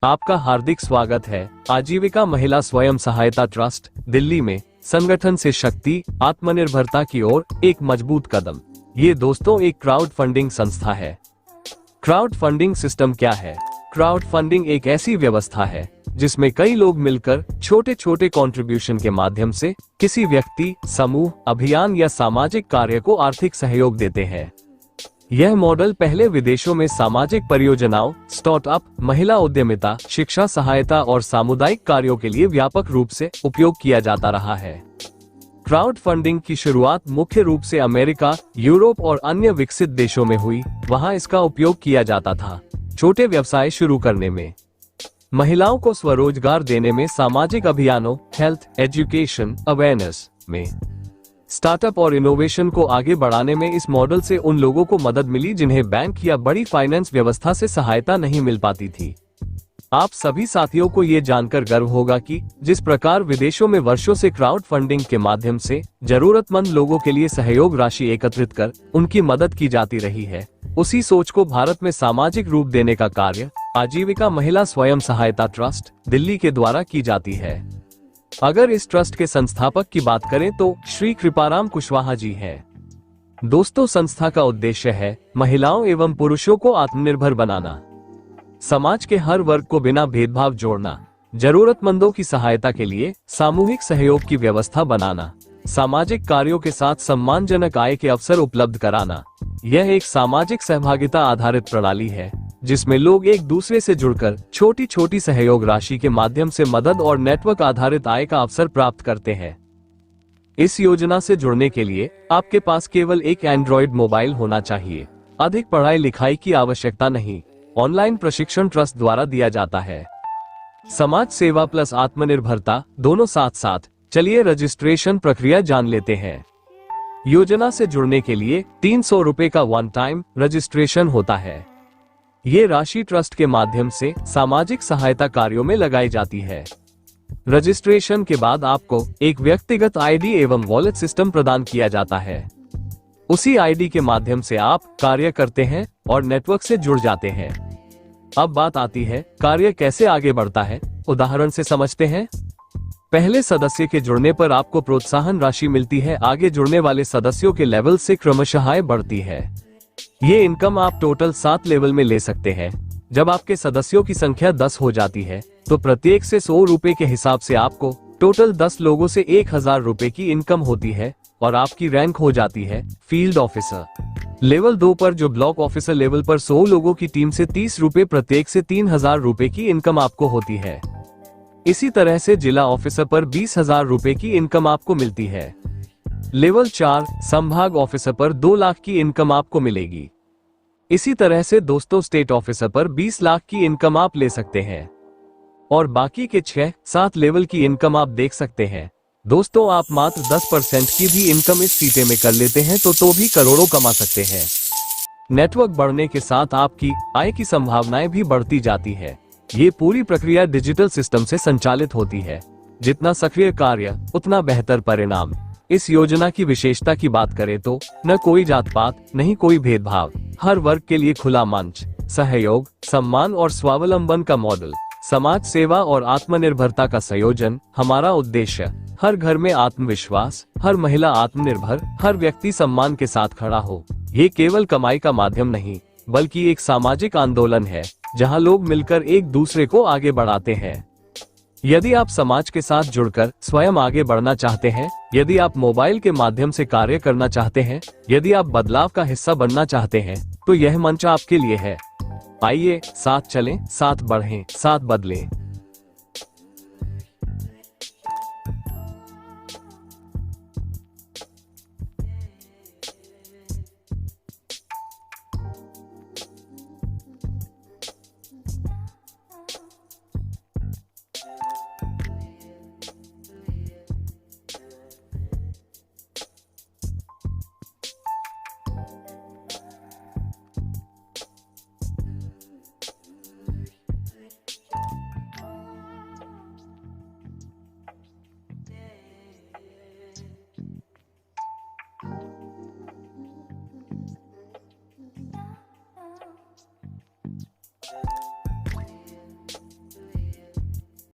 आपका हार्दिक स्वागत है। आजीविका महिला स्वयं सहायता ट्रस्ट दिल्ली में संगठन से शक्ति आत्मनिर्भरता की ओर एक मजबूत कदम। ये दोस्तों एक क्राउड फंडिंग संस्था है। क्राउड फंडिंग सिस्टम क्या है? क्राउड फंडिंग एक ऐसी व्यवस्था है जिसमें कई लोग मिलकर छोटे छोटे कंट्रीब्यूशन के माध्यम से किसी व्यक्ति, समूह, अभियान या सामाजिक कार्य को आर्थिक सहयोग देते हैं। यह मॉडल पहले विदेशों में सामाजिक परियोजनाओं, स्टार्टअप, महिला उद्यमिता, शिक्षा सहायता और सामुदायिक कार्यों के लिए व्यापक रूप से उपयोग किया जाता रहा है। क्राउड फंडिंग की शुरुआत मुख्य रूप से अमेरिका, यूरोप और अन्य विकसित देशों में हुई। वहां इसका उपयोग किया जाता था छोटे व्यवसाय शुरू करने में, महिलाओं को स्वरोजगार देने में, सामाजिक अभियानों, हेल्थ, एजुकेशन, अवेयरनेस में, स्टार्टअप और इनोवेशन को आगे बढ़ाने में। इस मॉडल से उन लोगों को मदद मिली जिन्हें बैंक या बड़ी फाइनेंस व्यवस्था से सहायता नहीं मिल पाती थी। आप सभी साथियों को ये जानकर गर्व होगा कि जिस प्रकार विदेशों में वर्षों से क्राउड फंडिंग के माध्यम से जरूरतमंद लोगों के लिए सहयोग राशि एकत्रित कर उनकी मदद की जाती रही है, उसी सोच को भारत में सामाजिक रूप देने का कार्य आजीविका महिला स्वयं सहायता ट्रस्ट दिल्ली के द्वारा की जाती है। अगर इस ट्रस्ट के संस्थापक की बात करें तो श्री कृपाराम कुशवाहा जी हैं। दोस्तों, संस्था का उद्देश्य है महिलाओं एवं पुरुषों को आत्मनिर्भर बनाना, समाज के हर वर्ग को बिना भेदभाव जोड़ना, जरूरतमंदों की सहायता के लिए सामूहिक सहयोग की व्यवस्था बनाना, सामाजिक कार्यों के साथ सम्मानजनक आय के अवसर उपलब्ध कराना। यह एक सामाजिक सहभागिता आधारित प्रणाली है जिसमें लोग एक दूसरे से जुड़कर छोटी छोटी सहयोग राशि के माध्यम से मदद और नेटवर्क आधारित आय का अवसर प्राप्त करते हैं। इस योजना से जुड़ने के लिए आपके पास केवल एक एंड्रॉइड मोबाइल होना चाहिए। अधिक पढ़ाई लिखाई की आवश्यकता नहीं। ऑनलाइन प्रशिक्षण ट्रस्ट द्वारा दिया जाता है। समाज सेवा प्लस आत्मनिर्भरता दोनों साथ साथ। चलिए रजिस्ट्रेशन प्रक्रिया जान लेते हैं। योजना से जुड़ने के लिए 300 रुपए का वन टाइम रजिस्ट्रेशन होता है। ये राशि ट्रस्ट के माध्यम से सामाजिक सहायता कार्यों में लगाई जाती है। रजिस्ट्रेशन के बाद आपको एक व्यक्तिगत आईडी एवं वॉलेट सिस्टम प्रदान किया जाता है। उसी आईडी के माध्यम से आप कार्य करते हैं और नेटवर्क से जुड़ जाते हैं। अब बात आती है कार्य कैसे आगे बढ़ता है। उदाहरण से समझते हैं। पहले सदस्य के जुड़ने पर आपको प्रोत्साहन राशि मिलती है। आगे जुड़ने वाले सदस्यों के लेवल से क्रमशः आय बढ़ती है। ये इनकम आप टोटल 7 लेवल में ले सकते हैं। जब आपके सदस्यों की संख्या 10 हो जाती है तो प्रत्येक से 100 रुपए के हिसाब से आपको टोटल 10 लोगों से 1000 रुपए की इनकम होती है और आपकी रैंक हो जाती है फील्ड ऑफिसर। लेवल 2 पर जो ब्लॉक ऑफिसर लेवल पर 100 लोगों की टीम से 30 रुपए प्रत्येक से 3000 रुपए की इनकम आपको होती है। इसी तरह से जिला ऑफिसर पर 20,000 रुपए की इनकम आपको मिलती है। लेवल 4 संभाग ऑफिसर पर 2 लाख की इनकम आपको मिलेगी। इसी तरह से दोस्तों स्टेट ऑफिसर पर 20 लाख की इनकम आप ले सकते हैं और बाकी के 6-7 लेवल की इनकम आप देख सकते हैं। दोस्तों, आप मात्र 10% की भी इनकम इस सीटे में कर लेते हैं तो भी करोड़ों कमा सकते हैं। नेटवर्क बढ़ने के साथ आपकी आय की संभावनाएं भी बढ़ती जाती है। ये पूरी प्रक्रिया डिजिटल सिस्टम से संचालित होती है। जितना सक्रिय कार्य उतना बेहतर परिणाम। इस योजना की विशेषता की बात करें तो न कोई जात पात, नहीं कोई भेदभाव, हर वर्ग के लिए खुला मंच, सहयोग, सम्मान और स्वावलंबन का मॉडल, समाज सेवा और आत्मनिर्भरता का संयोजन। हमारा उद्देश्य हर घर में आत्मविश्वास, हर महिला आत्मनिर्भर, हर व्यक्ति सम्मान के साथ खड़ा हो। ये केवल कमाई का माध्यम नहीं बल्कि एक सामाजिक आंदोलन है जहां लोग मिलकर एक दूसरे को आगे बढ़ाते हैं। यदि आप समाज के साथ जुड़कर स्वयं आगे बढ़ना चाहते हैं, यदि आप मोबाइल के माध्यम से कार्य करना चाहते हैं, यदि आप बदलाव का हिस्सा बनना चाहते हैं, तो यह मंच आपके लिए है। आइए साथ चलें, साथ बढ़ें, साथ बदलें।